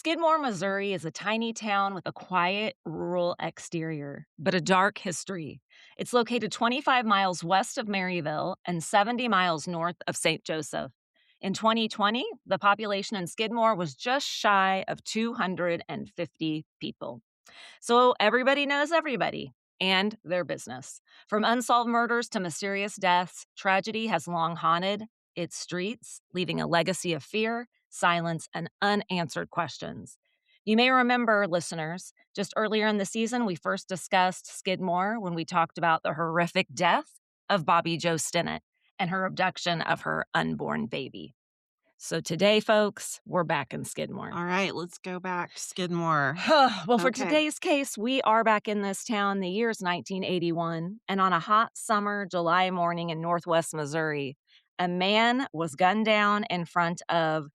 Skidmore, Missouri is a tiny town with a quiet, rural exterior, but a dark history. It's located 25 miles west of Maryville and 70 miles north of St. Joseph. In 2020, the population in Skidmore was just shy of 250 people. So everybody knows everybody and their business. From unsolved murders to mysterious deaths, tragedy has long haunted its streets, leaving a legacy of fear, silence, and unanswered questions. You may remember, listeners, just earlier in the season, we first discussed Skidmore when we talked about the horrific death of Bobby Jo Stinnett and her abduction of her unborn baby. So today, folks, we're back in Skidmore. All right, let's go back to Skidmore. Well, for Okay. today's case, we are back in this town. The year's 1981, and on a hot summer July morning in northwest Missouri, a man was gunned down in front of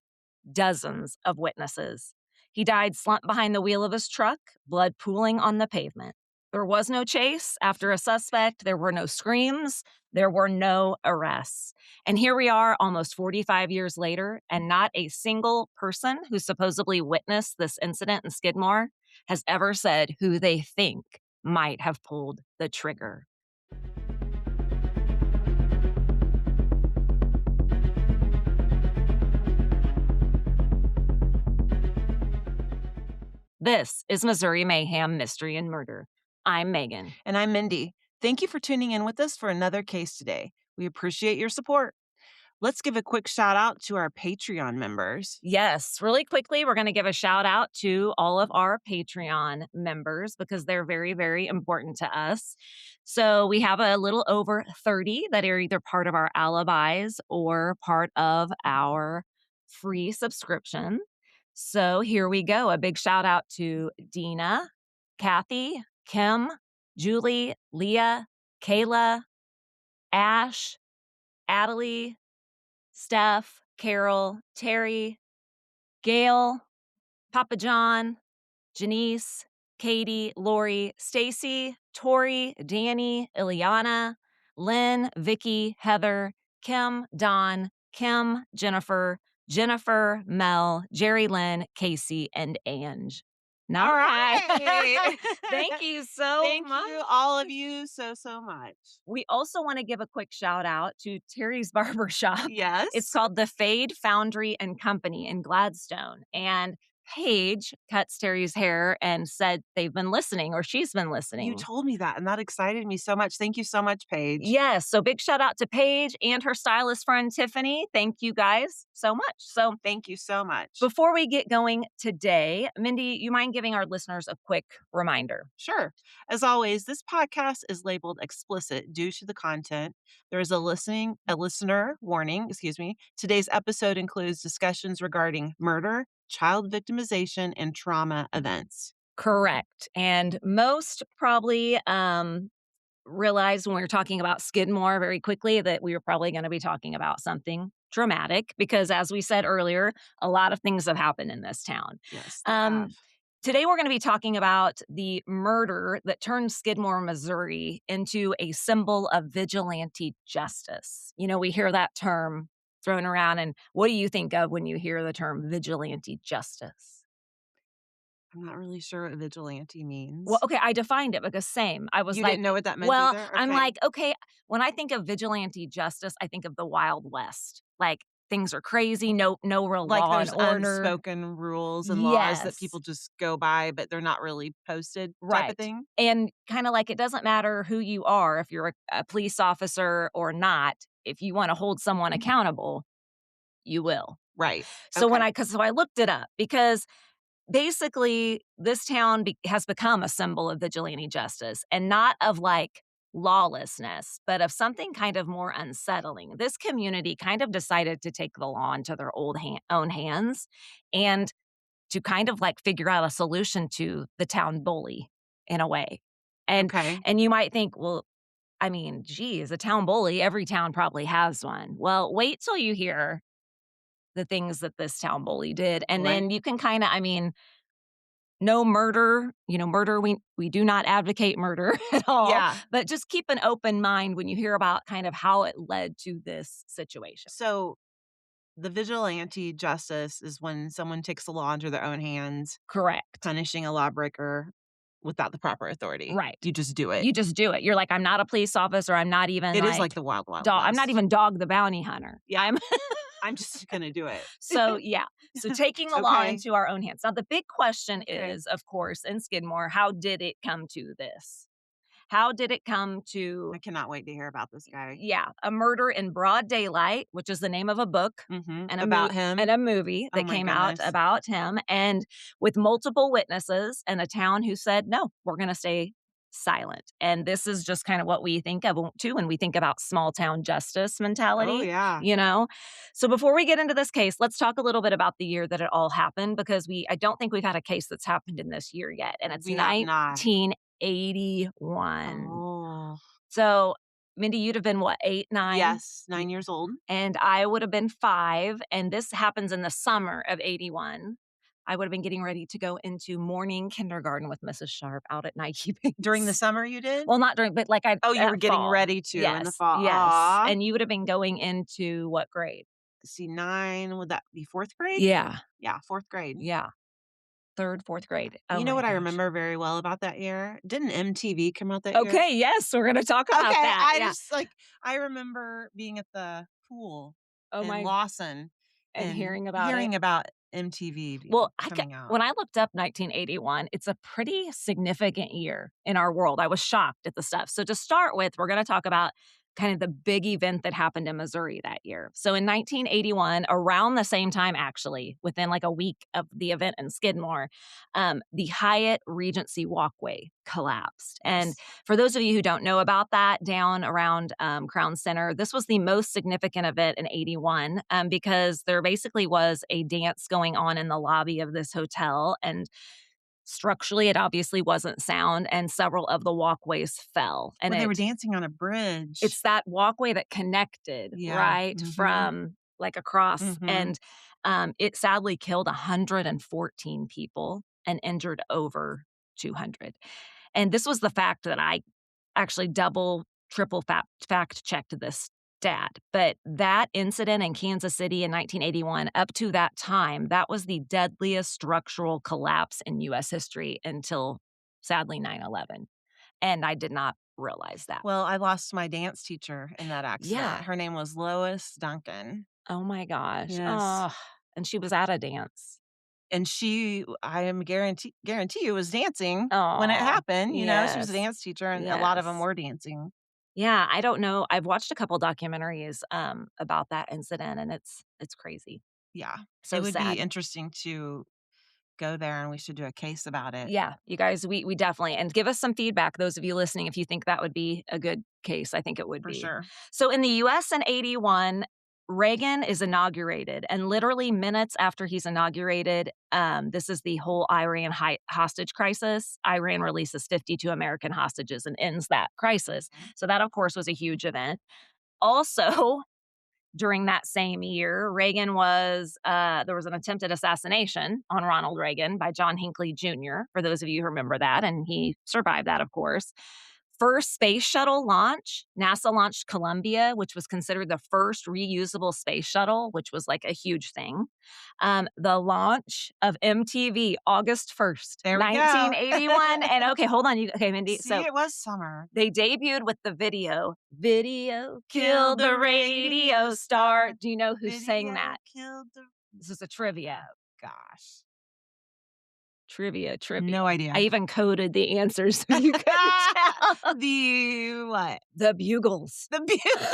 dozens of witnesses. He died slumped behind the wheel of his truck, blood pooling on the pavement. There was no chase after a suspect. There were no screams. There were no arrests. And here we are almost 45 years later, and not a single person who supposedly witnessed this incident in Skidmore has ever said who they think might have pulled the trigger. This is Missouri Mayhem, Mystery and Murder. I'm Megan. And I'm Mindy. Thank you for tuning in with us for another case today. We appreciate your support. Let's give a quick shout out to our Patreon members. Yes, really quickly, we're going to give a shout out to all of our Patreon members because they're very, very important to us. So we have a little over 30 that are either part of our alibis or part of our free subscription. So here we go. A big shout out to Dina, Kathy, Kim, Julie, Leah, Kayla, Ash, Adelie, Steph, Carol, Terry, Gail, Papa John, Janice, Katie, Lori, Stacy, Tori, Danny, Ileana, Lynn, Vicky, Heather, Kim, Don, Kim, Jennifer, Mel, Jerry Lynn, Casey, and Ange. All right. Thank you so Thank much. you, all of you, so much. We also want to give a quick shout out to Terry's Barbershop. Yes. It's called the Fade Foundry and Company in Gladstone. And Paige cuts Terry's hair and said they've been listening or she's been listening. You told me that, and that excited me so much. Thank you so much, Paige. Yes. So big shout out to Paige and her stylist friend Tiffany. Thank you guys so much. So Thank you so much. before we get going today, Mindy, you mind giving our listeners a quick reminder? Sure. As always, this podcast is labeled explicit due to the content. There is a listener warning, Today's episode includes discussions regarding murder, child victimization, and trauma events. Correct. And most probably realized when we were talking about Skidmore very quickly that we were probably going to be talking about something dramatic because, as we said earlier, a lot of things have happened in this town. Yes. they have. Today, we're going to be talking about the murder that turned Skidmore, Missouri into a symbol of vigilante justice. You know, we hear that term thrown around, and what do you think of when you hear the term vigilante justice? I'm not really sure what vigilante means. Well, okay, I defined it because same. I was You like, didn't know what that meant well, either? I'm Okay. like, okay, when I think of vigilante justice, I think of the Wild West. Like things are crazy, no real Like law there's and order. unspoken rules and laws that Yes. people just go by, but they're not really posted type Right. of thing? And kind of like it doesn't matter who you are, if you're a police officer or not, if you want to hold someone accountable, you will. Right. So Okay. so I looked it up because basically this town has become a symbol of vigilante justice and not of like lawlessness, but of something kind of more unsettling. This community kind of decided to take the law into their own hands and to kind of like figure out a solution to the town bully in a way. Okay. And you might think, well, I mean, geez, a town bully, every town probably has one. Well, wait till you hear the things that this town bully did. And Right. then you can kind of, I mean, no murder, murder, we do not advocate murder at all. Yeah. But just keep an open mind when you hear about kind of how it led to this situation. So the vigilante justice is when someone takes the law into their own hands, Correct. punishing a lawbreaker without the proper authority. Right. You just do it. You just do it. You're like, "I'm not a police officer. I'm not even, It is like like, the Wild Wild I'm not West. even Dog the Bounty Hunter." Yeah. I'm I'm just gonna do it. So, yeah. So, taking the law Okay. into our own hands. Now, the big question Okay. is, of course, in Skidmore, how did it come to this? How did it come to I cannot wait to hear about this guy. yeah, a murder in broad daylight, which is the name of a book Mhm. and About him? and a movie Oh that my came out goodness. about him, and with multiple witnesses and a town who said, "No, we're gonna stay silent." And this is just kind of what we think of too when we think about small town justice Oh, mentality, yeah. you know? So before we get into this case, let's talk a little bit about the year that it all happened because I don't think we've had a case that's happened in this year yet, and it's We have not. 1981. Oh. So, Mindy, you'd have been what, 8, 9? Yes, 9 years old. And I would have been 5, and this happens in the summer of '81. I would have been getting ready to go into morning kindergarten with Mrs. Sharp out at Nike During the Base. summer you did? Well, not during, but like Oh, you were getting fall. ready to in the Yes, fall. yes, Aw. and you would have been going into what grade? See, 9, would that be 4th grade? Yeah, Yeah, 4th grade. yeah, 3rd, 4th grade. Oh You know my what I gosh. remember very well about that year? Didn't MTV come out that year? Okay, yes, we're gonna talk about Okay, that, yeah. I remember being at the pool Oh in my Lawson and and hearing about it. hearing about MTV Well, coming out. when I looked up 1981, it's a pretty significant year in our world. I was shocked at the stuff. So to start with, we're going to talk about kind of the big event that happened in Missouri that year. So in 1981, around the same time, actually, within like a week of the event in Skidmore, the Hyatt Regency walkway collapsed. And Yes. for those of you who don't know about that, down around Crown Center, this was the most significant event in '81 because there basically was a dance going on in the lobby of this hotel. And structurally, it obviously wasn't sound, and several of the walkways fell. And Well, they were dancing on a bridge. it's that walkway that connected, Yeah. right, Mhm. from like across. Mhm. And it sadly killed 114 people and injured over 200. And this was the fact that I actually double, triple fact checked this stat. But that incident in Kansas City in 1981, up to that time, that was the deadliest structural collapse in US history until sadly 9/11. And I did not realize that. Well, I lost my dance teacher in that Yeah. accident. Her name was Lois Duncan. Oh my gosh. Yes. Oh, and she was at a dance. And I am guarantee you was dancing when it Oh, happened, she was a yes. dance teacher, and a lot of them Yes. were dancing. Yeah, I don't know. I've watched a couple documentaries, about that incident, and it's crazy. Yeah. It So would be sad. interesting to go there, and we should do a case about it. Yeah, you guys, we definitely and give us some feedback, those of you listening, if you think that would be a good case. I think it would For be. sure. So in the US in '81, Reagan is inaugurated, and literally minutes after he's inaugurated, this is the whole Iran hostage crisis. Iran releases 52 American hostages and ends that crisis. Mhm. So that, of course, was a huge event. Also, during that same year, there was an attempted assassination on Ronald Reagan by John Hinckley Jr., for those of you who remember that, and he survived that, of course. First space shuttle launch, NASA launched Columbia, which was considered the first reusable space shuttle, which was like a huge thing. The launch of MTV, August 1st, There we go. 1981. And okay, hold on. Okay, Mindy. See, So it was summer. they debuted with the video killed the radio star. Do you know who sang Video that? killed the This is a trivia. gosh. Trivia. No I idea. even coded the answers so you could tell. The what? The Bugles. The Beatles.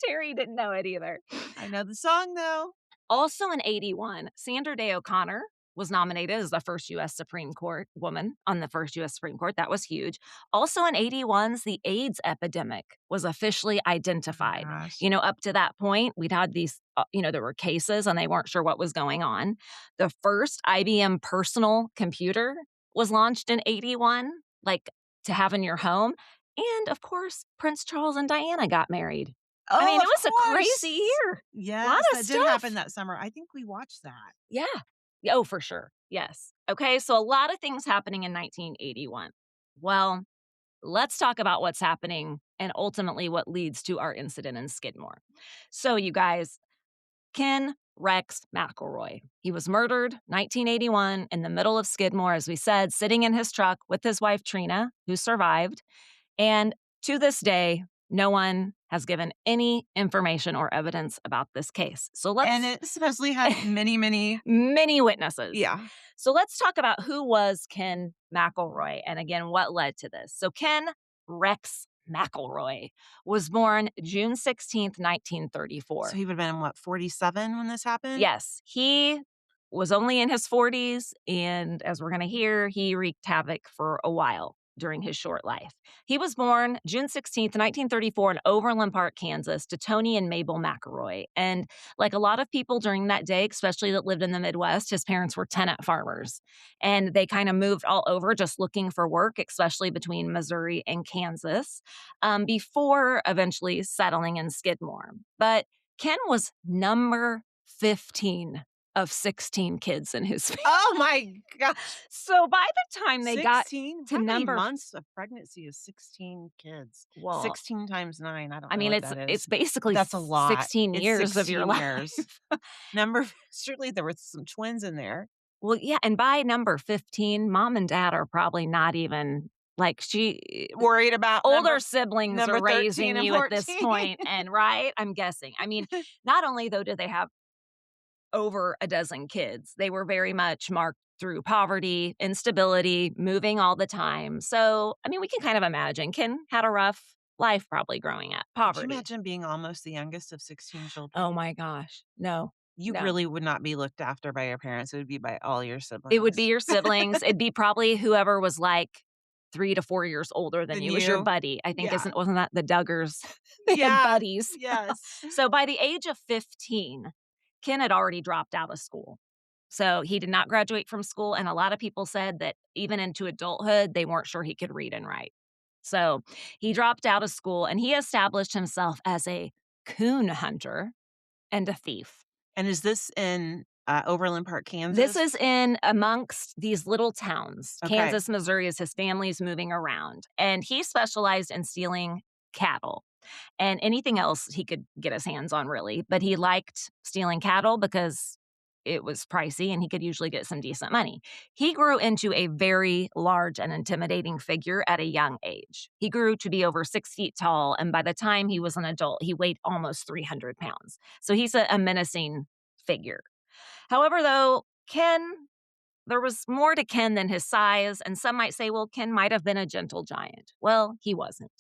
Terry didn't know it either. I know the song, though. Also in '81, Sandra Day O'Connor was nominated as the first U.S. Supreme Court woman on the first U.S. Supreme Court. That was huge. Also in '81's, the AIDS epidemic was officially Oh my identified. gosh. Up to that point, we'd had these, there were cases and they weren't sure what was going on. The first IBM personal computer was launched in '81, like to have in your home. And of course, Prince Charles and Diana got married. I Oh, mean, it of was a crazy course. year. A lot Yes, of that did happen stuff. that summer. I think we watched that. Yeah. Yeah, oh, for sure. Yes. Okay, so a lot of things happening in 1981. Well, let's talk about what's happening and ultimately what leads to our incident in Skidmore. So, you guys, Ken Rex McElroy. He was murdered 1981 in the middle of Skidmore, as we said, sitting in his truck with his wife Trina, who survived. And to this day, no one has given any information or evidence about this case. So And let's it supposedly had many, many. many witnesses. Yeah. So let's talk about who was Ken McElroy and again what led to this. So Ken Rex McElroy was born June 16th, So 1934. he would have been, what, 47 when this happened? Yes, he was only in his 40s, and as we're going to hear, he wreaked havoc for a while during his short life. He was born June 16th, 1934 in Overland Park, Kansas, to Tony and Mabel McElroy. And like a lot of people during that day, especially that lived in the Midwest, his parents were tenant farmers. And they kind of moved all over just looking for work, especially between Missouri and Kansas, before eventually settling in Skidmore. But Ken was number 15 of 16 kids in his family. Oh my gosh. So by the time they got 16? to How many number months of pregnancy is 16 kids? well, 16 times 9, I don't I know mean, what that it's is. basically That's a lot. 16 It's years of your 16 life. years. Number surely there were some twins in there. Well, yeah, and by number 15, mom and dad are probably not even like Worried about older siblings are number 13 raising and you at this 14. point, and right? I'm guessing. I mean, not only though did they have over a dozen kids, they were very much marked through poverty, instability, moving all the time. So, I mean, we can kind of imagine Ken had a rough life probably growing up, Could you poverty. imagine being almost the youngest of 16 Oh children? my gosh. No, You no. really would not be looked after by your parents, it would be by all your It would be siblings. your siblings. It'd be probably whoever was like 3 to 4 years older than Than you was your you? buddy. I think Yeah. wasn't that the Duggars? They had Yeah. buddies. Yes. So by the age of 15, Ken had already dropped out of school. So he did not graduate from school, and a lot of people said that even into adulthood, they weren't sure he could read and write. So he dropped out of school, and he established himself as a coon hunter and a thief. And is this in, Overland Park, This Kansas? is in amongst these little towns. Okay. Kansas, Missouri is his family's moving around, and he specialized in stealing cattle and anything else he could get his hands on, really. But he liked stealing cattle because it was pricey and he could usually get some decent money. He grew into a very large and intimidating figure at a young age. He grew to be over 6 feet tall, and by the time he was an adult, he weighed almost 300 pounds. So he's a menacing figure. However, though, there was more to Ken than his size, and some might say, well, Ken might have been a gentle giant. Well, he wasn't.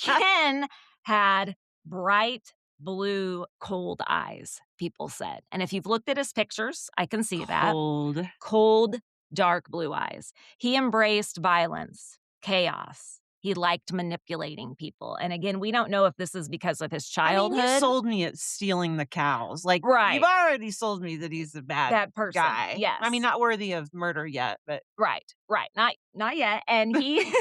Ken had bright blue, cold eyes, people said. And if you've looked at his pictures, I can see that. Cold. Cold, dark blue eyes. He embraced violence, chaos. He liked manipulating people. And again, we don't know if this is because of his I mean, you childhood. sold me at stealing the cows. Like, you've Right. already sold me that he's a bad That person. guy. Yes. I mean, not worthy of murder yet, but Right, right. Not yet. And he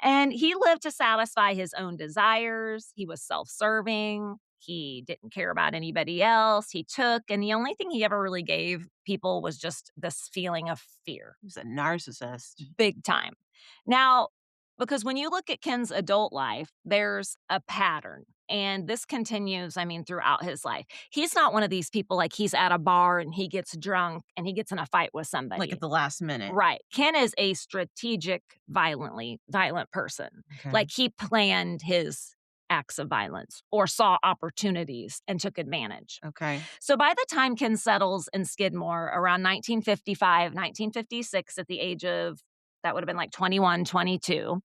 and he lived to satisfy his own desires. He was self-serving. He didn't care about anybody else. He took, and the only thing he ever really gave people was just this feeling of fear, he's a narcissist. big time. Now, because when you look at Ken's adult life, there's a pattern. And this continues, I mean, throughout his life. He's not one of these people like he's at a bar and he gets drunk and he gets in a fight with somebody. Like at the last minute. Right. Ken is a strategic, violent person. Okay. Like he planned his acts of violence or saw opportunities and took advantage. Okay. So by the time Ken settles in Skidmore around 1955, 1956, at the age of, that would have been like 21, 22,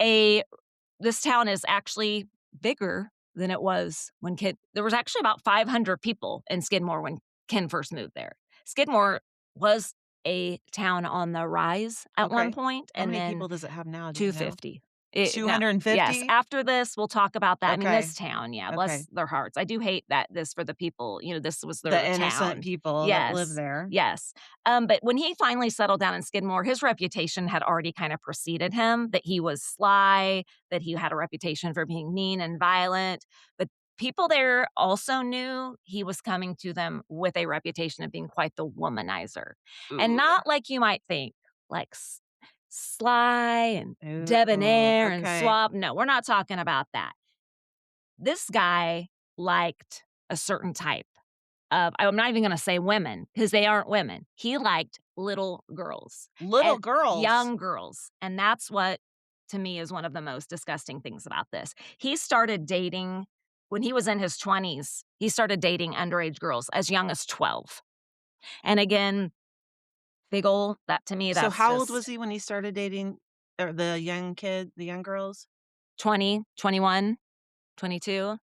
a this town is actually bigger than it was when there was actually about 500 people in Skidmore when Ken first moved there. Skidmore was a town on the rise at one Okay. point, How and many then people does it have now? Do you know? 250. No, 250? yes, after this, we'll talk about that. I mean, Okay. this town, yeah, Okay. bless their hearts. I do hate that this for the people, this was their The town. innocent people that live there. Yes. But when he finally settled down in Skidmore, his reputation had already kind of preceded him, that he was sly, that he had a reputation for being mean and violent. But people there also knew he was coming to them with a reputation of being quite the womanizer. And Ooh. not like you might think, like sly and Ooh, debonair and okay. suave. No, we're not talking about that. This guy liked a certain type of, I'm not even gonna say women, because they aren't women. He liked little girls Little and girls. young girls, and that's what, to me, is one of the most disgusting things about this. He started dating when he was in his 20s, he started dating underage girls as young as 12. And again, big ol' that to me, So that's how old was just he when he started dating the young girls? 20, 21, 22.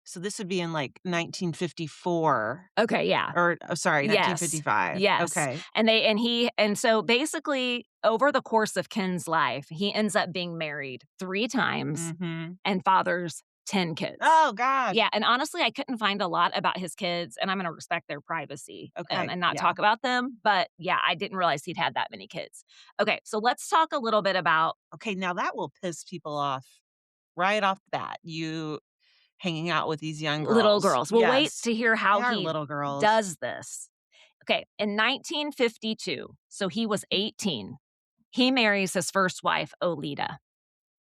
So this would be in, like, 1954 Okay, yeah. or oh, sorry, Yes. 1955. Yes. Okay. And so basically, over the course of Ken's life, he ends up being married 3 times Mhm. and fathers 10 kids. Oh gosh. Yeah, and honestly, I couldn't find a lot about his kids, and I'm gonna respect their privacy, Okay, and not yeah. talk about them, but yeah, I didn't realize he'd had that many kids. Okay, so let's talk a little bit about Okay, now that will piss people off right off the bat, you hanging out with these young little girls. girls. We'll wait Yes, to hear they how are he little girls. does this. Okay, in 1952, so he was 18, he marries his first wife, Olita.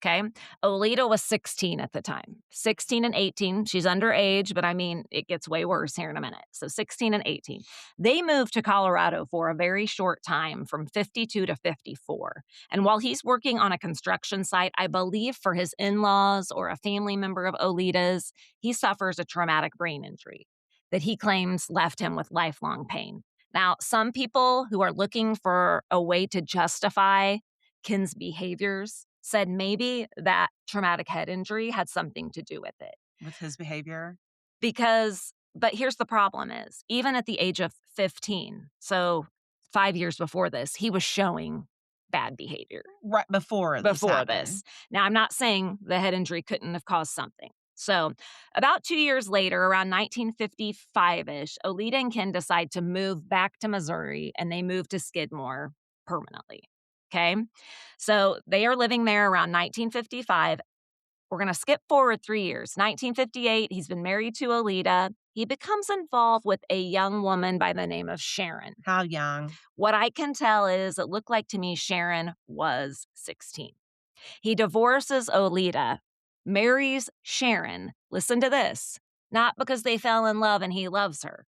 Okay. Olita was 16 at the time, 16 and 18. She's underage, but I mean, it gets way worse here in a minute. So 16 and 18. They moved to Colorado for a very short time from 52 to 54. And while he's working on a construction site, I believe for his in laws or a family member of Olita's, he suffers a traumatic brain injury that he claims left him with lifelong pain. Now, some people who are looking for a way to justify Ken's behaviors said maybe that traumatic head injury had something to do with it. With his behavior? But here's the problem is, even at the age of 15, so 5 years before this, he was showing bad behavior Right before this before happened. this. Now, I'm not saying the head injury couldn't have caused something. So, about 2 years later, around 1955-ish, Olita and Ken decide to move back to Missouri, and they move to Skidmore permanently. Okay? So, they are living there around 1955. We're going to skip forward 3 years. 1958, he's been married to Olita. He becomes involved with a young woman by the name of Sharon. How young? What I can tell is it looked like to me Sharon was 16. He divorces Olita, marries Sharon. Listen to this. Not because they fell in love and he loves her.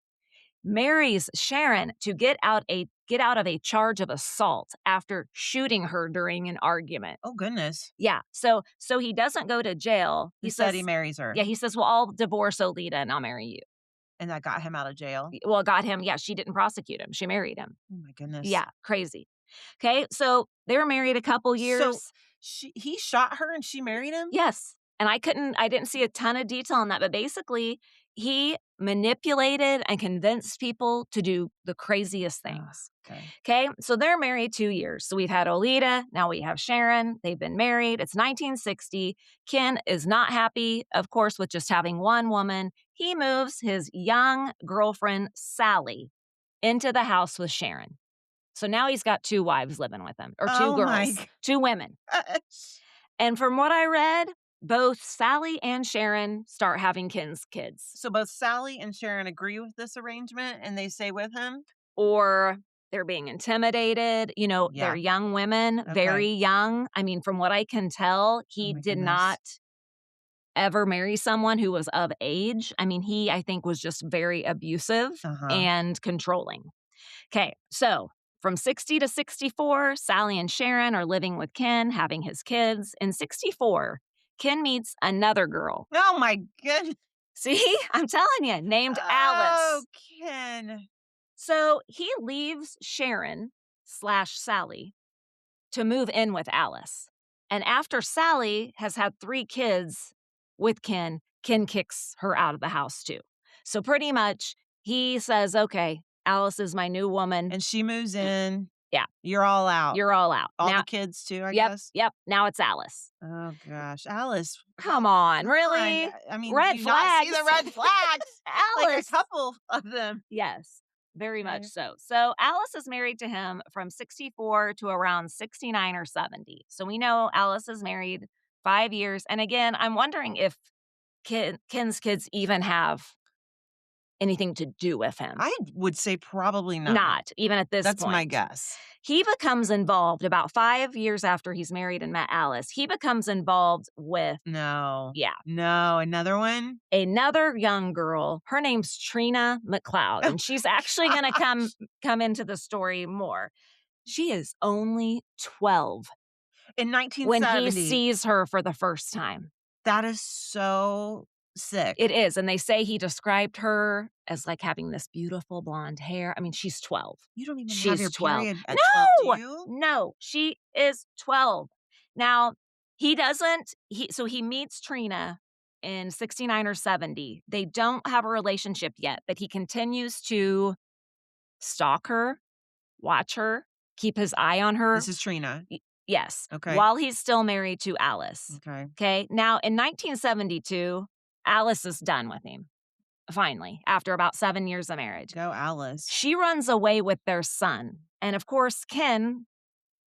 Marries Sharon to get out of a charge of assault after shooting her during an argument. Oh, goodness. Yeah. So he doesn't go to jail. He Instead, he says, marries her, yeah, he says, "Well, I'll divorce Olita and I'll marry you." and that got him out of jail? Well, got him. Yeah, she didn't prosecute him. She married him. Oh my goodness. Yeah, crazy. Okay, so they were married a couple So, years. he shot her and she married him? Yes. And I didn't see a ton of detail on that, but basically, he manipulated and convinced people to do the craziest Ugh, things. okay. Okay, so they're married 2 years. So we've had Olita, now we have Sharon. They've been married. It's 1960. Ken is not happy, of course, with just having one woman. He moves his young girlfriend, Sally, into the house with Sharon. So now he's got 2 wives living with him, or 2 Oh my girls, 2 women. gosh. And from what I read, both Sally and Sharon start having Ken's kids, So both Sally and Sharon agree with this arrangement and they stay with him? or they're being intimidated. They're Yeah, young women, okay. very young. I mean, from what I can tell, Oh he my did goodness. not ever marry someone who was of age. I mean, he, I think, was just very abusive Uh-huh. and controlling. Okay, so from 60 to 64, Sally and Sharon are living with Ken, having his kids. In 64, Ken meets another girl. Oh my goodness. See, I'm telling you, named Oh, Alice. Ken. So he leaves Sharon slash Sally to move in with Alice. And after Sally has had 3 kids with Ken, Ken kicks her out of the house too. So pretty much he says, okay, Alice is my new woman. And she moves in. Yeah, You're all out. you're all out. All the Now, kids too, I yep, guess? yep. Now it's Alice. Oh gosh. Alice, Come on, come on. really? I mean, do Red you not see flags. the red flags? Like a Alice. couple of them. Yes, very much Okay. so. So Alice is married to him from 64 to around 69 or 70. So we know Alice is married 5 years. And again, I'm wondering if Ken's kids even have anything to do with him. I would say probably not. Not, even at this That's point. my guess. He becomes involved about 5 years after he's married and met Alice. He becomes involved with, No. yeah, No, another one? another young girl. Her name's Trina McLeod, Oh and she's actually my gonna gosh. come into the story more. She is only 12 In when he 1970. sees her for the first time. That is so sick. It is, and they say he described her as, like, having this beautiful blonde hair. I mean, she's 12. You don't even have She's your 12. period at 12, do No! you? No, she is 12. Now, he doesn't he meets Trina in 69 or 70. They don't have a relationship yet, but he continues to stalk her, watch her, keep his eye on her. This is Trina. Yes, Okay. while he's still married to Alice. Okay. Okay. Now, in 1972, Alice is done with him, finally, after about 7 years of marriage. Go Alice. She runs away with their son. And of course, Ken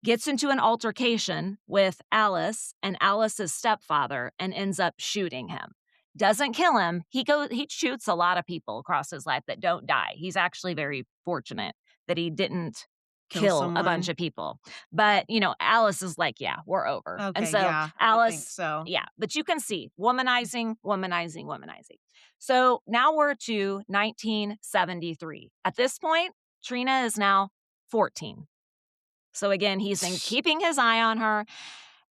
gets into an altercation with Alice and Alice's stepfather and ends up shooting him. Doesn't kill him. He shoots a lot of people across his life that don't die. He's actually very fortunate that he didn't kill a someone? bunch of people. But, Alice is like, yeah, we're over. Okay, And so yeah, I Alice, think so. yeah, but you can see womanizing, womanizing, womanizing. So now we're to 1973. At this point, Trina is now 14. So again, he's been keeping his eye on her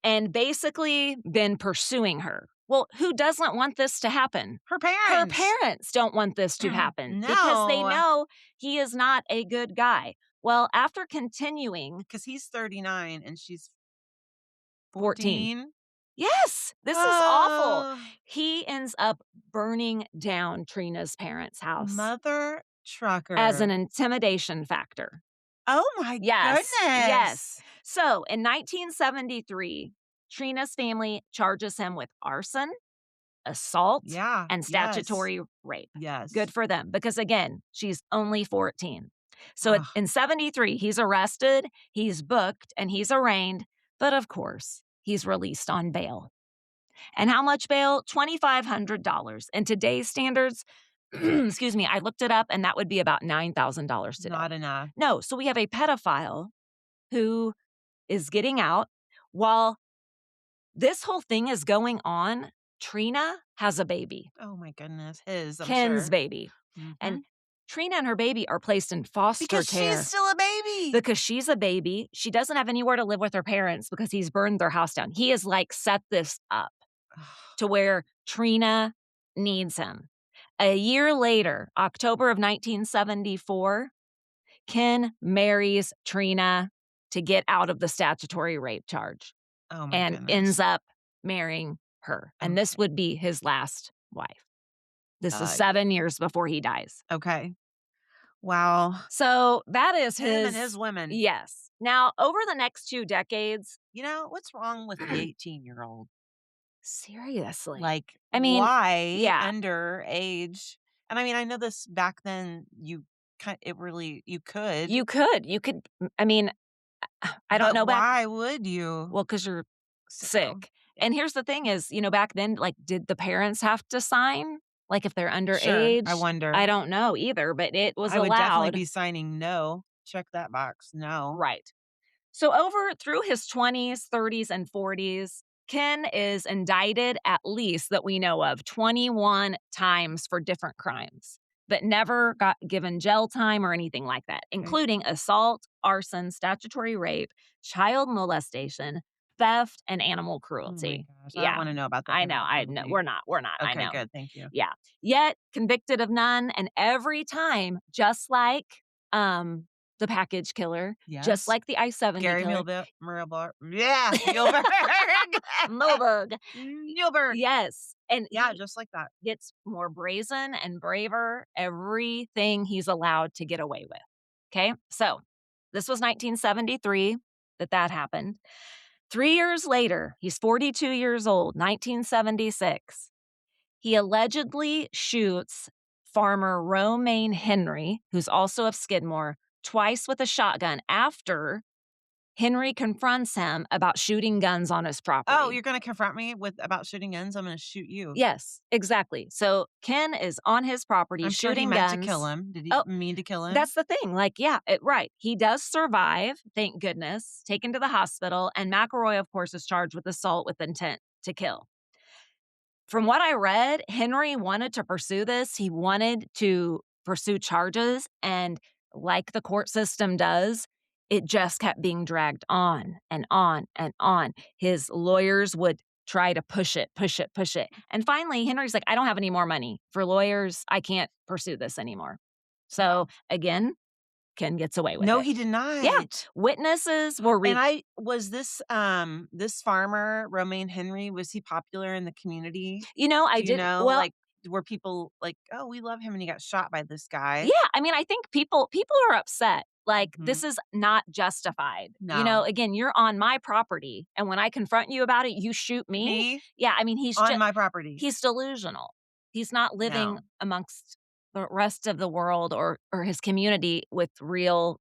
and basically been pursuing her. Well, who doesn't want this to happen? Her parents. Her parents don't want this to happen because they No. know he is not a good guy. Well, after continuing, Because he's 39 and she's 14. 14. Yes, this is awful. Oh, He ends up burning down Trina's parents' house Mother trucker. as an intimidation factor. Oh my Yes, goodness. yes. So in 1973, Trina's family charges him with arson, assault, Yeah. and statutory rape. Yes. Good for them, because again, she's only 14. So Ugh. in 73, he's arrested, he's booked, and he's arraigned. But of course, he's released on bail. And how much bail? $2,500. In today's standards, excuse me, I looked it up, and that would be about $9,000 today. Not enough. No, so we have a pedophile who is getting out while this whole thing is going on. Trina has a baby, Oh my goodness. His, I'm Ken's sure. baby. Mhm. And Trina and her baby are placed in foster because care. she's still a baby. Because she's a baby. She doesn't have anywhere to live with her parents because he's burned their house down. He has set this up to where Trina needs him. A year later, October of 1974, Ken marries Trina to get out of the statutory rape charge Oh my and goodness. ends up marrying her. And this would be his last wife. This is 7 years before he dies. Okay. Wow. So that is Him and his women. Yes. Now, over the next 2 decades, You know, what's wrong with the 18-year-old? seriously. Like, I mean, why yeah. underage? And I mean, I know this back then you could. You could, I mean, I don't But know back. why would you? Well, because you're So, sick. And here's the thing is, back then, did the parents have to sign? If they're underage? Sure, I wonder. I don't know either, but it was I would definitely allowed. be signing no. Check that box. No. Right. So over through his 20s, 30s, and 40s, Ken is indicted, at least that we know of, 21 times for different crimes, but never got given jail time or anything like that, including assault, arson, statutory rape, child molestation, theft, and animal cruelty. Oh my gosh, I don't want to know about that. I know. I know. We're not. I Okay, know. good. Thank you. Yeah. Yet convicted of none, and every time, just like the package killer, Yes. just like the I-70 Gary killer. Milberg. Yeah, Milberg. Milberg. Milberg. Yes. And Yeah, he just like that. gets more brazen and braver everything he's allowed to get away with. Okay? So this was 1973 that happened. 3 years later, he's 42 years old, 1976. He allegedly shoots farmer Romaine Henry, who's also of Skidmore, twice with a shotgun after Henry confronts him about shooting guns on his Oh, property. you're gonna confront me with about shooting guns? I'm gonna shoot you. Yes, exactly. So Ken is on his property I'm sure he shooting meant to kill guns. him. Did he Oh, mean to kill him? that's the thing. Like, yeah, right. He does survive, thank goodness, taken to the hospital. And McElroy, of course, is charged with assault with intent to kill. From what I read, Henry wanted to pursue this. He wanted to pursue charges. And like the court system does, it just kept being dragged on and on and on. His lawyers would try to push it, push it, push it. And finally, Henry's like, I don't have any more money for lawyers. I can't pursue this anymore. So again, Ken gets away with No, it. he did Yeah. not. Witnesses were And I was this farmer, Romaine Henry, was he popular in the community? I Do you didn't. know? Well, Like, were people like, "Oh, we love him," and he got shot by this guy? yeah, I mean, I think people are upset. Like, Mhm. this is not justified. No. Again, you're on my property, and when I confront you about it, you shoot me. Me? Yeah, I mean, On my property. he's delusional. He's not living No. amongst the rest of the world or his community with rules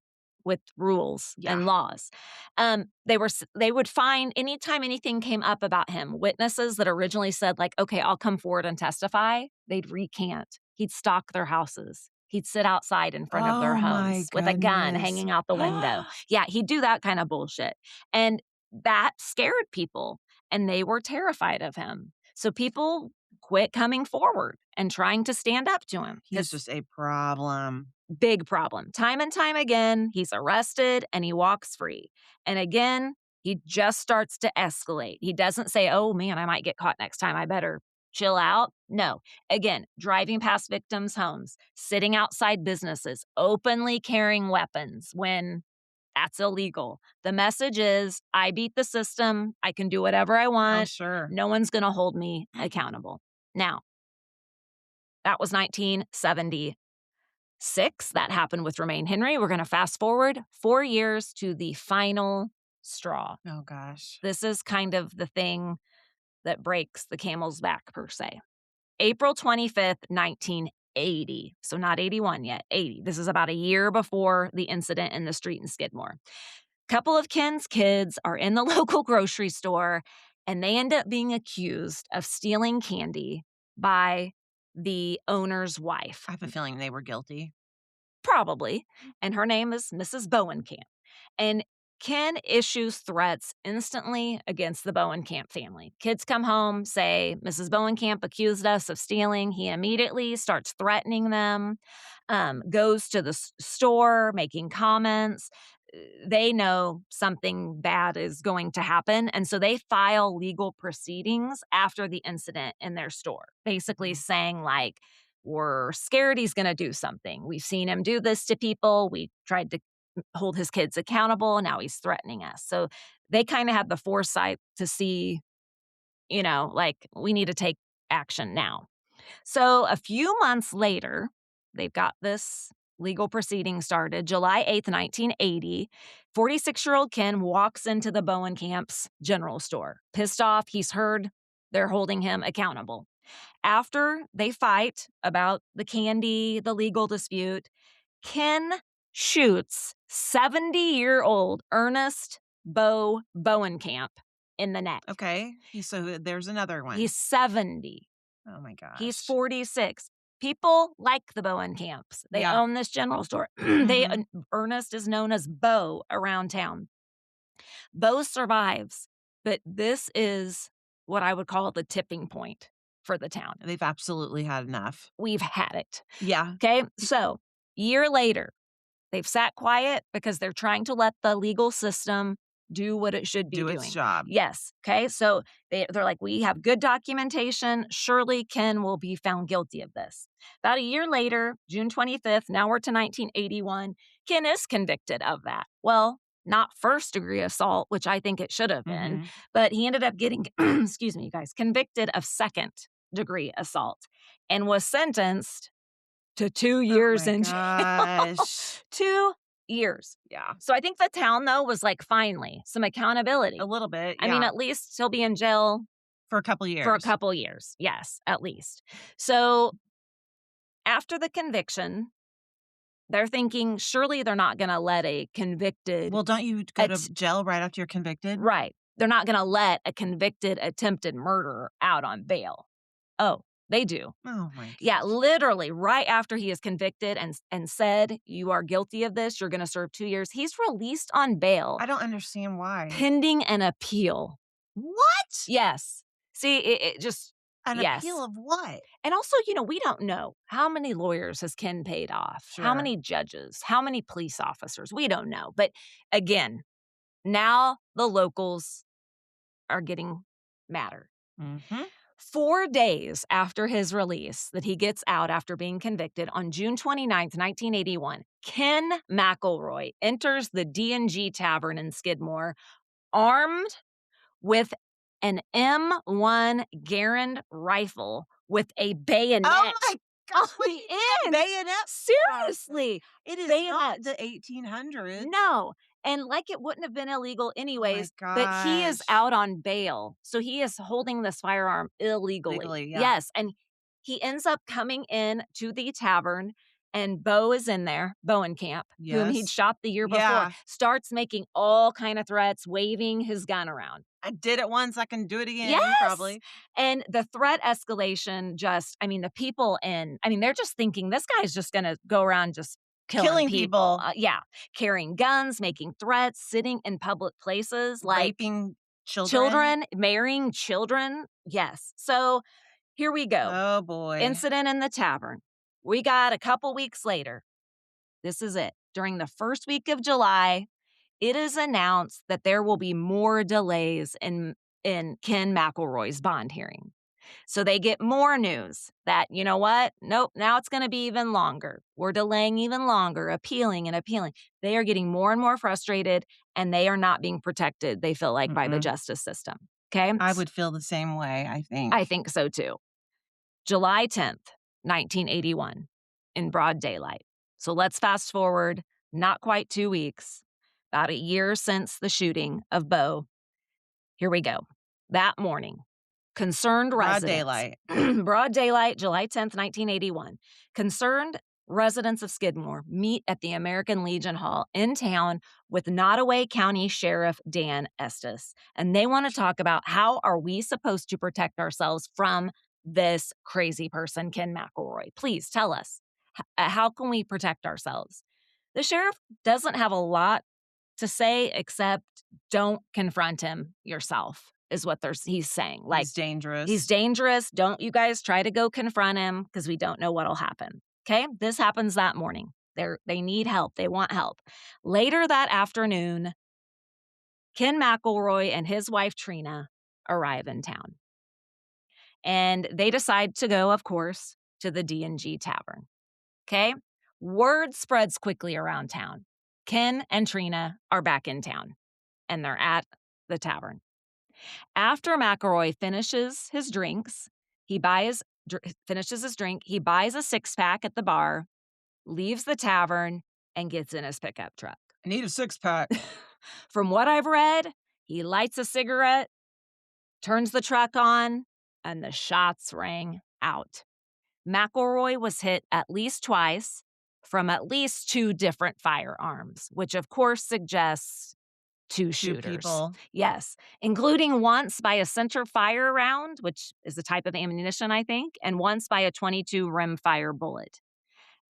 Yeah. and laws. They would find anytime anything came up about him, witnesses that originally said like, "Okay, I'll come forward and testify," they'd recant. He'd stalk their houses. He'd sit outside in front of their Oh my homes with a gun goodness. hanging out the window. Yeah, he'd do that kind of bullshit. And that scared people and they were terrified of him. So people quit coming forward and trying to stand up to him He's because just a problem. big problem. Time and time again, he's arrested and he walks free. And again, he just starts to escalate. He doesn't say, oh man, I might get caught next time. I better chill out. No. Again, driving past victims' homes, sitting outside businesses, openly carrying weapons when that's illegal. The message is I beat the system. I can do whatever I Oh, want. sure. No one's going to hold me accountable. Now, that was 1976. That happened with Romaine Henry. We're going to fast forward 4 years to the final straw. Oh gosh. This is kind of the thing that breaks the camel's back, per se. April 25th, 1980. So not 81 yet, 80. This is about a year before the incident in the street in Skidmore. Couple of Ken's kids are in the local grocery store and they end up being accused of stealing candy by the owner's wife. I have a feeling they were guilty. Probably. And her name is Mrs. Bowenkamp. And Ken issues threats instantly against the Bowenkamp family. Kids come home, say, Mrs. Bowenkamp accused us of stealing. He immediately starts threatening them, goes to the store, making comments. They know something bad is going to happen. And so they file legal proceedings after the incident in their store, basically saying, like, we're scared he's going to do something. We've seen him do this to people. We tried to hold his kids accountable. Now he's threatening us. So they kind of had the foresight to see, like we need to take action now. So a few months later, they've got this legal proceeding started. July 8th, 1980, 46-year-old Ken walks into the Bowenkamp's general store. Pissed off, he's heard they're holding him accountable. After they fight about the candy, the legal dispute, Ken shoots 70-year-old Ernest Bowenkamp in the neck. Okay. So there's another one. He's 70. Oh my gosh. He's 46. People like the Bowenkamps. They Yeah. own this general store. Ernest is known as Bo around town. Bo survives, but this is what I would call the tipping point for the town. They've absolutely had enough. We've had it. Yeah. Okay. So, year later, they've sat quiet because they're trying to let the legal system do what it should be Do doing. its job. Yes. Okay. So they're like, we have good documentation. Surely Ken will be found guilty of this. About a year later, June 25th, now we're to 1981, Ken is convicted of that. Well, not first degree assault, which I think it should have been, but he ended up getting, excuse me, you guys, convicted of second degree assault and was sentenced to 2 years in jail. Gosh. 2 years. Yeah. So I think the town, though, was like, finally, some accountability. A little bit. I mean, at least he'll be in jail for a couple years. for a couple years. Yes, at least. So after the conviction, They're thinking, surely they're not gonna let a convicted Well, don't you go to att jail right after you're convicted? Right. They're not gonna let a convicted attempted murderer out on bail. Oh, they do. Oh my Yeah, gosh. literally right after he is convicted and said, "You are guilty of this, you're gonna serve 2 years," he's released on bail I don't understand why. pending an appeal. What? Yes. See, it just An appeal yes. of what? And also, we don't know how many lawyers has Ken paid off, how Sure. many judges, how many police officers, we don't know. But again, now the locals are getting madder. Mhm. 4 days after his release that he gets out after being convicted on June 29th, 1981, Ken McElroy enters the D&G Tavern in Skidmore armed with an M1 Garand rifle with a Oh bayonet my on gosh, what the do you need a end. bayonet for? Seriously, It is not bayonet. the 1800s. No, and like it wouldn't have been illegal Oh my anyways, but he is gosh. out on bail, so he is holding this firearm illegally. Legally, yeah. Yes, and he ends up coming in to the tavern, and Bo is in there, Bowenkamp, whom he'd Yes. shot the year before, Yeah. starts making all kind of threats, waving his gun around. I did it once, I can do it again, Yes! probably. And the threat escalation the people they're just thinking, "This guy's just gonna go around just killing Killing people." people, Yeah, carrying guns, making threats, sitting in public places, like raping children. children, marrying children. Yes. So, here we go. Oh boy. Incident in the tavern. We got a couple weeks later. This is it. During the first week of July, it is announced that there will be more delays in Ken McElroy's bond hearing. So they get more news that, you know what? Nope, now it's going to be even longer. We're delaying even longer, appealing and appealing. They are getting more and more frustrated and they are not being protected, they feel like, by the Mm-mm. justice system. Okay? I would feel the same way, I think. I think so too. July 10th, 1981, in broad daylight. So let's fast forward not quite 2 weeks, about a year since the shooting of Bo. Here we go. That morning, concerned Broad residents, daylight. broad daylight, July 10th, 1981, concerned residents of Skidmore meet at the American Legion Hall in town with Nottoway County Sheriff Dan Estes. And they want to talk about how are we supposed to protect ourselves from this crazy person, Ken McElroy. Please tell us, how can we protect ourselves? The sheriff doesn't have a lot to say except don't confront him yourself is what he's saying. Like, He's he's dangerous. dangerous. Don't you guys try to go confront him because we don't know what'll happen. Okay? This happens that morning. They need help. They want help. Later that afternoon, Ken McElroy and his wife Trina arrive in town. And they decide to go, of course, to the D&G Tavern. Okay? Word spreads quickly around town. Ken and Trina are back in town, and they're at the tavern. After McElroy finishes his drinks, finishes his drink, he buys a six-pack at the bar, leaves the tavern, and gets in his pickup truck. I need a six-pack. From what I've read, he lights a cigarette, turns the truck on, and the shots rang out. McElroy was hit at least twice from at least 2 different firearms, which of course suggests 2 2 shooters. people. Yes, including once by a center fire round, which is a type of ammunition, I think, and once by a .22 rimfire bullet.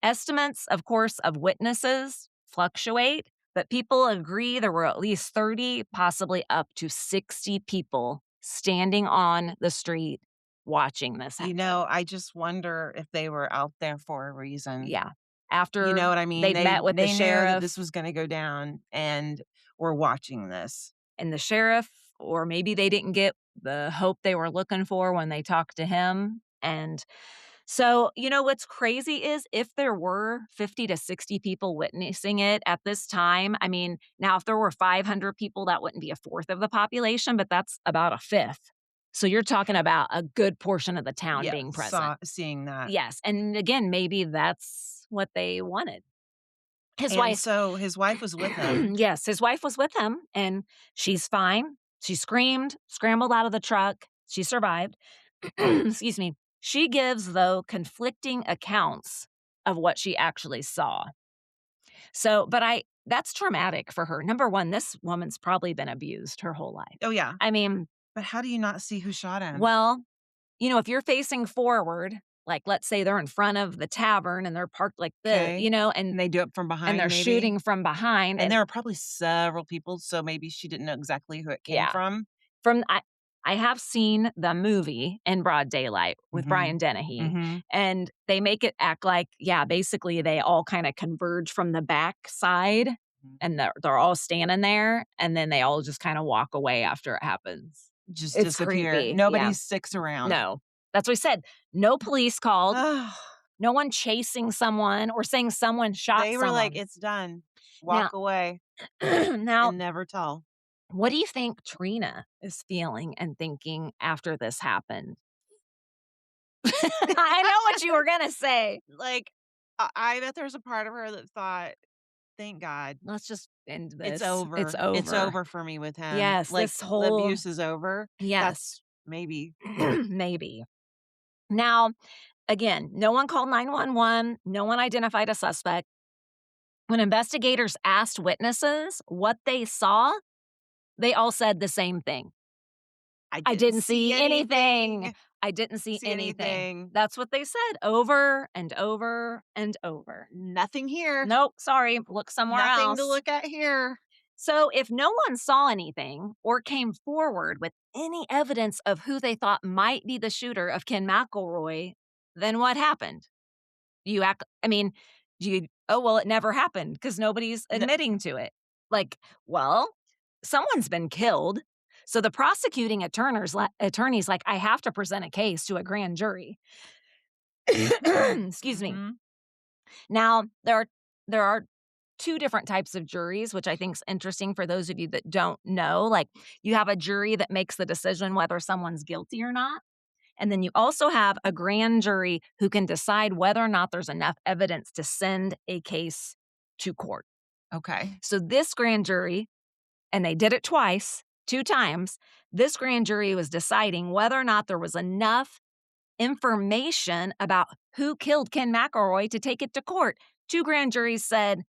Estimates, of course, of witnesses fluctuate, but people agree there were at least 30, possibly up to 60 people standing on the street watching this You happen. know, I just wonder if they were out there for a reason. Yeah. You After know what I mean? they'd met with the They knew that this sheriff was gonna go down and were watching this. and the sheriff, or maybe they didn't get the hope they were looking for when they talked to him. And so, what's crazy is if there were 50 to 60 people witnessing it at this time, now if there were 500 people, that wouldn't be a fourth of the population, but that's about a fifth. So you're talking about a good portion of the town Yeah, being present. seeing that. Yes. And again, maybe that's what they wanted. His And wife so his wife was with him. yes, his wife was with him, and she's fine. She screamed, scrambled out of the truck. She survived. Excuse me. She gives, though, conflicting accounts of what she actually saw. But that's traumatic for her. Number one, this woman's probably been abused her whole life. Oh, yeah. I mean, But how do you not see who shot him? well, if you're facing forward, like let's say they're in front of the tavern and they're parked like the, Okay. And they do it from and behind, they're maybe? shooting from behind And and there were probably several people, so maybe she didn't know exactly who it came yeah. from. From I have seen the movie In Broad Daylight with Brian Mhm. Dennehy, Mhm. and they make it act like, yeah, basically they all kinda converge from the back side, Mhm. and they're all standing there, and then they all just kinda walk away after it happens. Just It's disappear. creepy, Nobody yeah. sticks around. No. That's what I said. No police called, Ugh. no one chasing someone or saying someone shot They were like, someone. "It's done. Now Walk away now, and never tell." what do you think Trina is feeling and thinking after this happened? I know what you were gonna say. Like, I bet there's a part of her that thought, "Thank God. Let's just end It's this. It's over. It's over. over for me with him." Yes, Like, this the whole abuse is over. yes, That's maybe. maybe. Now, again, no one called 911, no one identified a suspect. When investigators asked witnesses what they saw, they all said the same thing. I "I didn't didn't see see anything. anything. I didn't see See anything." anything. That's what they said over and over and over. Nothing here. "Nope, sorry, look somewhere Nothing to else." look at here. So, if no one saw anything or came forward with any evidence of who they thought might be the shooter of Ken McElroy, then what happened? You act, I mean, do you, oh, well, it never happened because nobody's N admitting to it. Like, well, someone's been killed. So the prosecuting attorney's like, I have to present a case to a grand jury. Excuse me. Mhm. Now, there are two different types of juries, which I think is interesting for those of you that don't know. Like, you have a jury that makes the decision whether someone's guilty or not. And then you also have a grand jury who can decide whether or not there's enough evidence to send a case to court. Okay. So this grand jury, and they did it twice, two times, this grand jury was deciding whether or not there was enough information about who killed Ken McElroy to take it to court. Two grand juries said,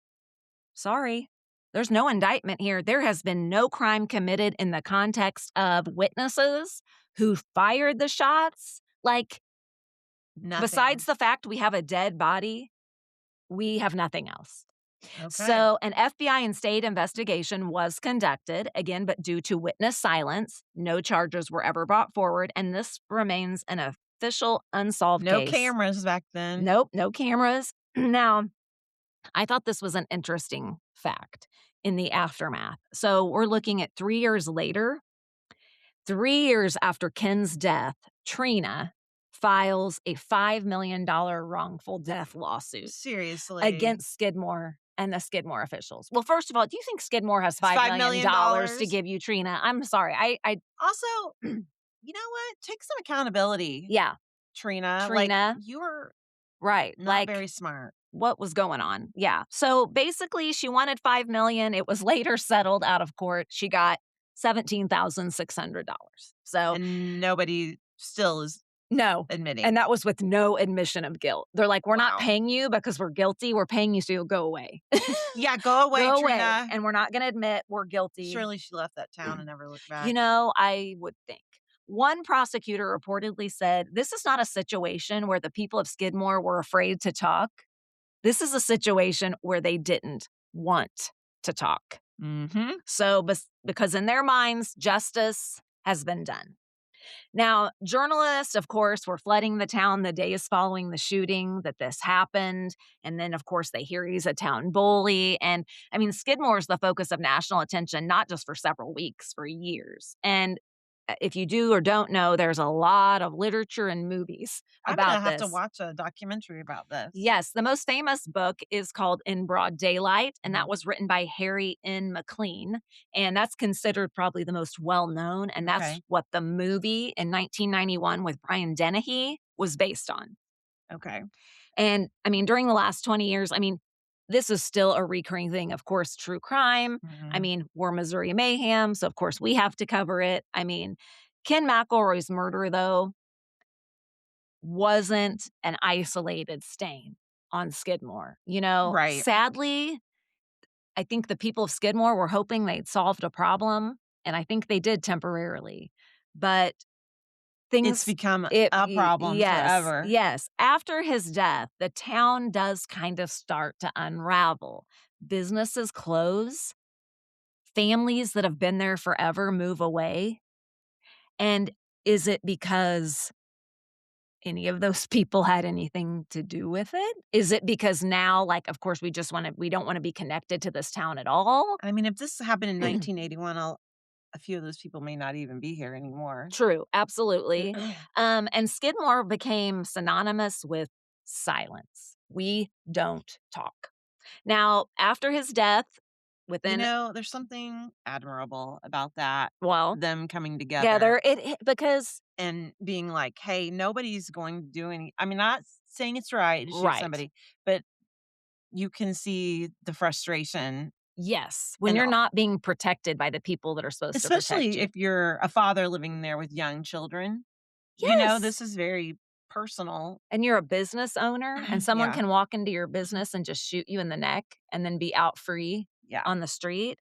sorry, there's no indictment here. There has been no crime committed in the context of witnesses who fired the shots. Like, Nothing. besides the fact we have a dead body, we have nothing else. Okay. So, an FBI and state investigation was conducted, again, but due to witness silence, no charges were ever brought forward, and this remains an official unsolved No case. cameras back then. Nope, no cameras. Now, I thought this was an interesting fact in the aftermath. So, we're looking at 3 years later. 3 years after Ken's death, Trina files a $5 million wrongful death lawsuit Seriously. against Skidmore and the Skidmore officials. Well, first of all, do you think Skidmore has It's $5 million to $5 million. give you, Trina? I'm sorry. I Also, you know what? Take some accountability, yeah, Trina. Like, Trina, you were right. not Like, very smart. what was going on? Yeah. So basically, she wanted $5 million. It was later settled out of court. She got $17,600. So And nobody still is no. admitting. And that was with no admission of guilt. They're like, "We're not Wow. paying you because we're guilty. We're paying you so you'll go away. Yeah, go away, Go away. Trina. And we're not gonna admit we're guilty." Surely she left that town and never looked back. I would think. One prosecutor reportedly said, "This is not a situation where the people of Skidmore were afraid to talk. This is a situation where they didn't want to talk." Mhm. So, because in their minds, justice has been done. Now, journalists, of course, were flooding the town the days following the shooting that this happened. And then, of course, they hear he's a town bully. And I mean, Skidmore is the focus of national attention, not just for several weeks, for years. And if you do or don't know, there's a lot of literature and movies I'm gonna about have to this. watch a documentary about this. Yes, the most famous book is called In Broad Daylight, and that Mhm. was written by Harry N. McLean, and that's considered probably the most well-known, and that's Okay. what the movie in 1991 with Brian Dennehy was based on. Okay. And, I mean, during the last 20 years, I mean, this is still a recurring thing, of course, true crime. I Mhm. mean, we're Missouri Mayhem, so of course we have to cover it. I mean, Ken McElroy's murder, though, wasn't an isolated stain on Skidmore. Right. Sadly, I think the people of Skidmore were hoping they'd solved a problem, and I think they did temporarily. But It's things become it a y problem yes, forever. yes. After his death, the town does kind of start to unravel. Businesses close, families that have been there forever move away, and is it because any of those people had anything to do with it? Is it because now, like, of course, we don't wanna be connected to this town at all? I mean, if this happened in 1981, a few of those people may not even be here anymore. True, absolutely. And Skidmore became synonymous with silence. We don't talk. Now, after his death, within There's something admirable about that, well, them coming together together it because and being like, "Hey, nobody's going to do any." I mean, not saying it's right to shoot right. somebody, but you can see the frustration Yes, when and you're not being protected by the people that are supposed to protect especially you. if you're a father living there with young children. Yes. This is very personal. And you're a business owner, and someone Yeah. can walk into your business and just shoot you in the neck and then be out free Yeah. on the street.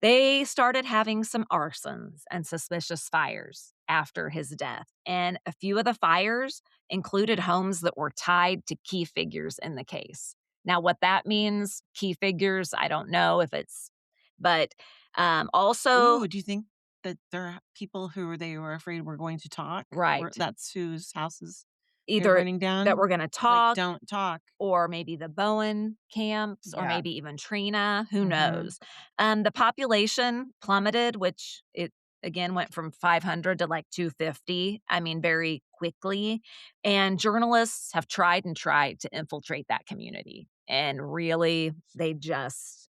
They started having some arsons and suspicious fires after his death, and a few of the fires included homes that were tied to key figures in the case. Now, what that means, key figures, I don't know if it's, but also, Ooh, do you think that there are people who they were afraid were going to talk? Or right, that's whose houses they're either burning that down? we're going to Like, talk don't talk. or maybe the Bowen camps, or Yeah. maybe even Trina, who Mhm. knows? The population plummeted, which it again went from 500 to like 250. I mean, very quickly. And journalists have tried and tried to infiltrate that community. And really, they just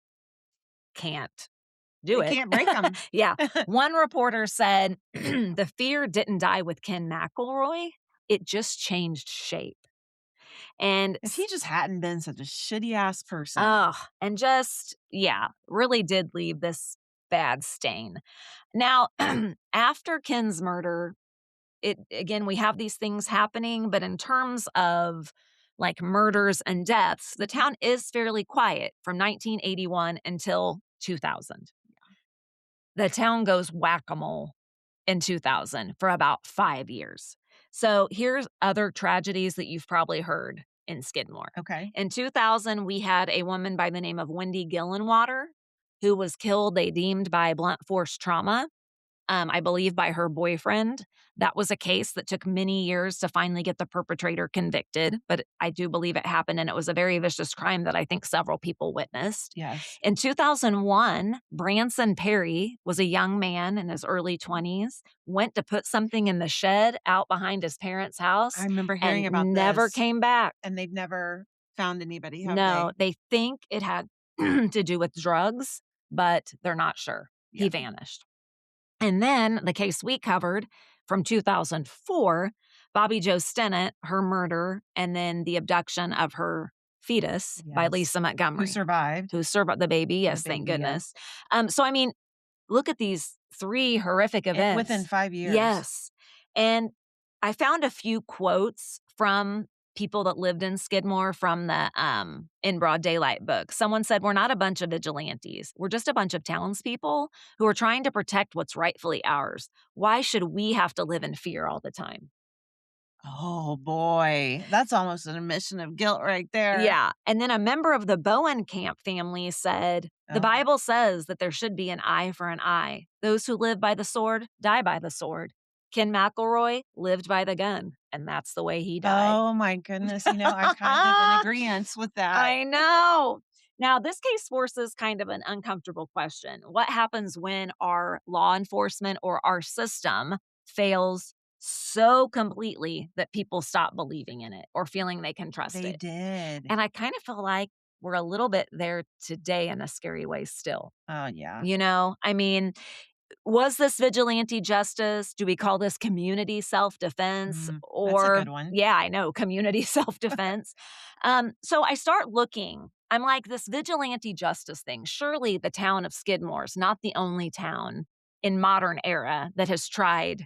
can't do They it. can't break them. Yeah. One reporter said the fear didn't die with Ken McElroy, it just changed shape. And If he just hadn't been such a shitty ass person. ugh, and just yeah, really did leave this bad stain. Now, after Ken's murder, it again, we have these things happening, but in terms of like murders and deaths, the town is fairly quiet from 1981 until 2000. The town goes whack-a-mole in 2000 for about 5 years. So here's other tragedies that you've probably heard in Skidmore. Okay. In 2000, we had a woman by the name of Wendy Gillenwater who was killed, they deemed, by blunt force trauma. I believe by her boyfriend. That was a case that took many years to finally get the perpetrator convicted, but I do believe it happened, and it was a very vicious crime that I think several people witnessed. Yes. In 2001, Branson Perry was a young man in his early 20s, went to put something in the shed out behind his parents' I house, remember and hearing about never this, came back. and they've never found anybody, have No, they? they think it had to do with drugs, but they're not sure. He Yeah. vanished. And then the case we covered from 2004, Bobby Joe Stennett, her murder, and then the abduction of her fetus by Yes. Lisa Who Montgomery, survived? who survived the baby. The Yes, thank baby, yes. goodness. So, I mean, look at these three horrific Within events. 5 years. Yes. And I found a few quotes from people that lived in Skidmore from the In Broad Daylight book. Someone said, "We're not a bunch of vigilantes. We're just a bunch of townspeople who are trying to protect what's rightfully ours. Why should we have to live in fear all the time?" Oh, boy. That's almost an admission of guilt right there. Yeah. And then a member of the Bowen camp family said, "The Oh, Bible says that there should be an eye for an eye. Those who live by the sword die by the sword. Ken McElroy lived by the gun, and that's the way he died." oh my goodness, I'm kind of in agreeance with that. I know. Now, this case forces kind of an uncomfortable question. What happens when our law enforcement or our system fails so completely that people stop believing in it or feeling they can trust They it? did. And I kind of feel like we're a little bit there today in a scary way still. Oh, yeah. I mean, was this vigilante justice? Do we call this community self defense? That's a Or, good one. yeah, I know, community self defense. So I start looking. I'm like, this vigilante justice thing. Surely the town of Skidmore is not the only town in modern era that has tried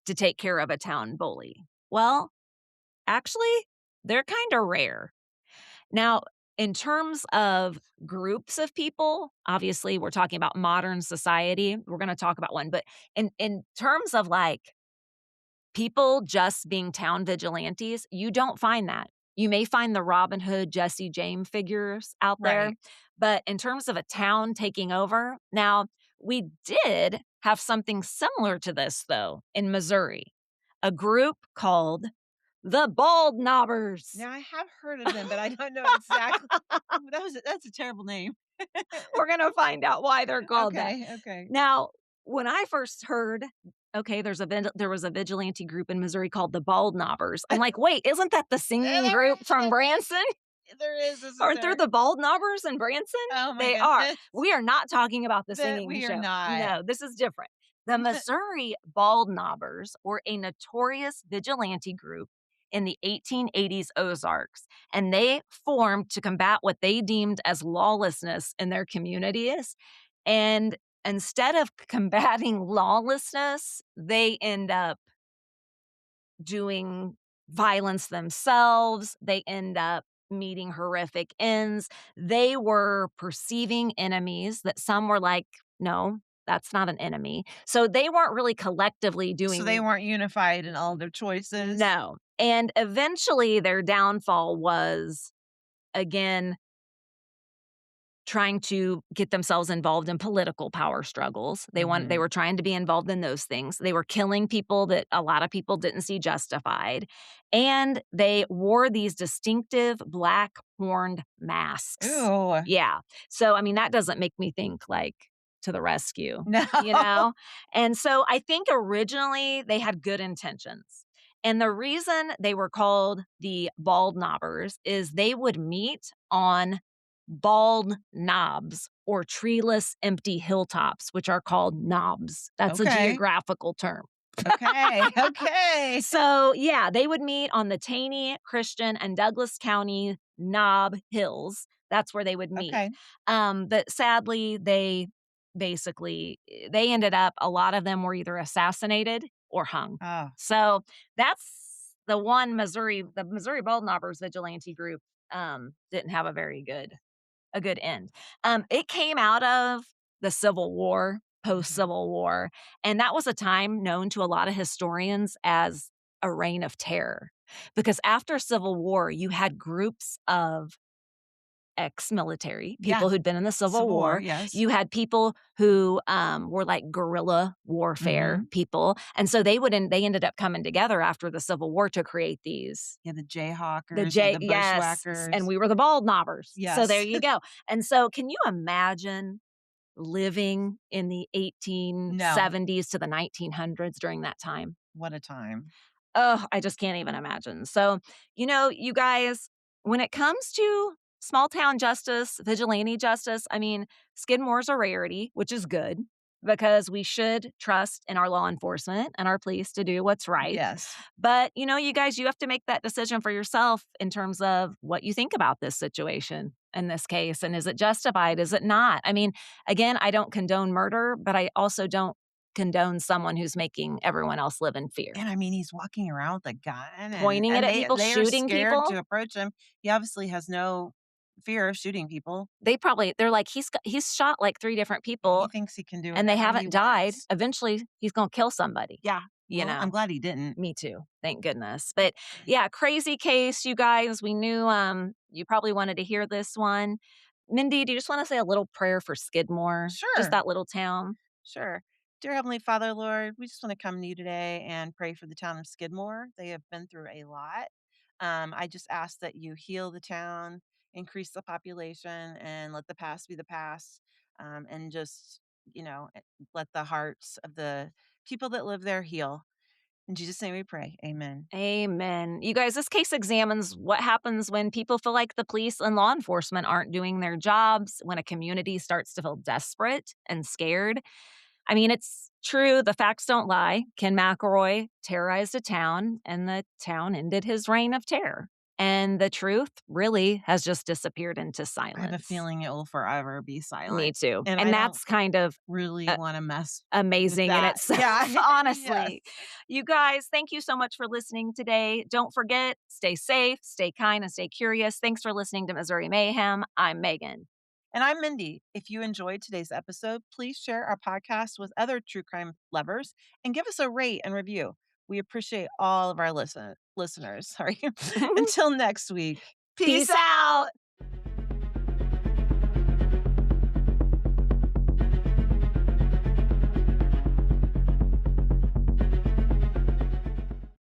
to take care of a town bully. Well, actually, they're kind of rare. Now, in terms of groups of people, obviously, we're talking about modern society. We're gonna talk about one, but in terms of, like, people just being town vigilantes, you don't find that. You may find the Robin Hood, Jesse James figures out there, Right. but in terms of a town taking over now, we did have something similar to this, though, in Missouri. A group called the Bald Knobbers. Now I have heard of them, but I don't know exactly. That's a terrible name. We're gonna find out why they're called that. Okay, okay. Now, when I first heard, okay, there was a vigilante group in Missouri called the Bald Knobbers, I'm like, "Wait, isn't that the singing There group from is. Branson? There is, isn't Aren't there there? the Bald Knobbers in Branson?" Oh my They are. goodness. We are not talking about the That singing we are show. not. No, this is different. The Missouri Bald Knobbers were a notorious vigilante group in the 1880s Ozarks, and they formed to combat what they deemed as lawlessness in their communities. And instead of combating lawlessness, they end up doing violence themselves. They end up meeting horrific ends. They were perceiving enemies that some were like, no, that's not an enemy. So they weren't really collectively So they doing, weren't unified in all their choices? no. And eventually their downfall was, again, trying to get themselves involved in political power struggles. They Mhm. were trying to be involved in those things. They were killing people that a lot of people didn't see justified, and they wore these distinctive black horned masks. Ew. Yeah. So I mean that doesn't make me think like to the rescue, No. you know? And so I think originally they had good intentions. And the reason they were called the bald knobbers is they would meet on bald knobs or treeless empty hilltops, which are called knobs. That's a Okay. geographical term. Okay. Okay. So, yeah, they would meet on the Taney, Christian, and Douglas County Knob Hills. That's where they would meet. Okay. But sadly, they ended up, a lot of them were either assassinated or hung. Oh. So that's the Missouri Bald Knobbers vigilante group didn't have a good end. It came out of the Civil War, post Mhm. Civil War, and that was a time known to a lot of historians as a reign of terror. Because after Civil War, you had groups of ex-military, Yeah. people who'd been in the Civil Civil War, War. yes. You had people who, were like guerrilla warfare Mhm. people, and so they ended up coming together after the Civil War to create these Yeah, the the Jayhawkers, you had J the yes, and Bushwhackers. we were the bald knobbers. So there Yes. you go. And so can you imagine living in the No. 1870s to the 1900s during that time? What a time. Oh, I just can't even imagine. So, you guys, when it comes to small town justice, vigilante justice, I mean, Skidmore's a rarity, which is good because we should trust in our law enforcement and our police to do what's right. Yes. But, you guys, you have to make that decision for yourself in terms of what you think about this situation in this case. And is it justified? Is it not? I mean, again, I don't condone murder, but I also don't condone someone who's making everyone else live in fear. And I mean, he's walking around with a gun and Pointing it and at they people, they are shooting scared people. to approach him. He obviously has no fear of shooting people. They're like, he's shot like 3 different He people thinks he can do and they whatever he haven't died. wants. Eventually, he's gonna kill somebody, Yeah. you Well, I'm know? glad he didn't. Me too, thank goodness. But yeah, crazy case, you guys. We knew, you probably wanted to hear this one. Mindy, do you just wanna say a little prayer for Skidmore? Just Sure. that little town? Sure. Dear Heavenly Father, Lord, we just want to come to you today and pray for the town of Skidmore. They have been through a lot. I just ask that you heal the town, increase the population, and let the past be the past. And just, let the hearts of the people that live there heal. In Jesus' name we pray. Amen. Amen. You guys, this case examines what happens when people feel like the police and law enforcement aren't doing their jobs, when a community starts to feel desperate and scared. I mean, it's true, the facts don't lie. Ken McElroy terrorized a town, and the town ended his reign of terror. And the truth really has just disappeared into I have a silence. feeling it will forever be Me silent, too. and And I don't that's kind of really uh, wanna mess with amazing in that. itself, Yeah. Yes. honestly. You guys, thank you so much for listening today. Don't forget, stay safe, stay kind, and stay curious. Thanks for listening to Missouri Mayhem. I'm Megan. And I'm Mindy. If you enjoyed today's episode, please share our podcast with other true crime lovers and give us a rate and review. We appreciate all of our listeners. Sorry. Until next week. Peace Peace out. out.